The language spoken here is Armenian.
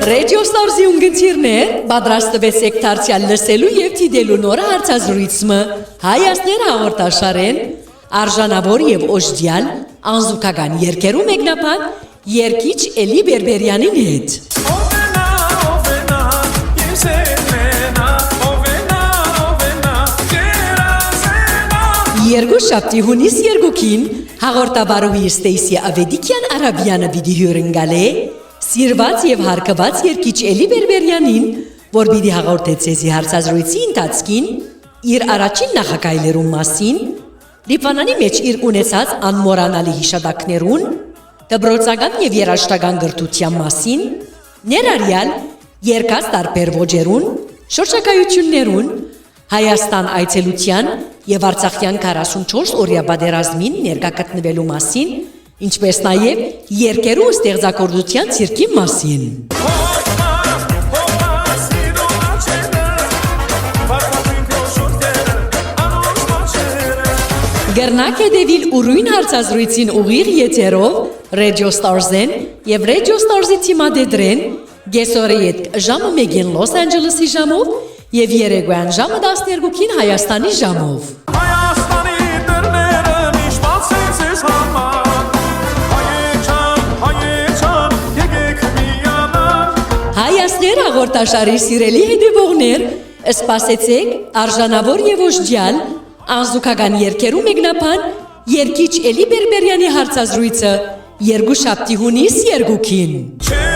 Radio Stars-ի ունգընտիրներ պատրաստվեցեք դարձյալ լսելու եւ դիտելու նոր հարցազրույցը Հայաստան հաղորդաշարեն արժանավոր եւ օժտյալ անզուգական երկերու մեկնաբան Երգիչ Էլի Բերբերյանին հետ Երկուշաբթի հունիս 2-ին հաղորդավարուհի Ստեյսի Ավեդիկյան Արաբյանը պիտի հյուրընկալե սիրված եւ հարգված Երգիչ Էլի Բերբերյանին, որ պիտի հաղորդե ցեզի հարցազրույցի ընթացքին իր առաջին նախագայլերու մասին, Լիբանանի մեջ իր ունեցած անմոռանալի հիշատակներուն, դպրոցական եւ երաժշտական գրթության մասին, ներառյալ երկած տարբեր ոճերուն, շրջակայություններուն, Հայաստան այցելության եւ Արցախյան 44 օրյա պատերազմին ներկա գտնվելու մասին, ինչպես նաեւ երկերու ստեղծագործության ցիրկի մասին։ Գերնակ հետևիլ ուրույն հարցազրույցին ուղիղ եթերով Radio Stars-ն եւ Radio Stars-ի թիմադեդրեն գեսորի հետ ժամը 1-ին Լոս Անջելեսի ժամով եւ երեկոյան ժամը 12-ին Հայաստանի ժամով։ Հայաստանի դռները միշտ բացեք ձեզ համար, հայեչան, եկեք միանալ։ Հայաստան հաղորդաշարի սիրելի հետևողներ, սպասեցեք արժանավոր եւ օժտյալ անզուգական երկերու մեկնաբան Երգիչ Էլի Բերբերյանի հարցազրույցը երկուշաբթի հունիս 2-ին։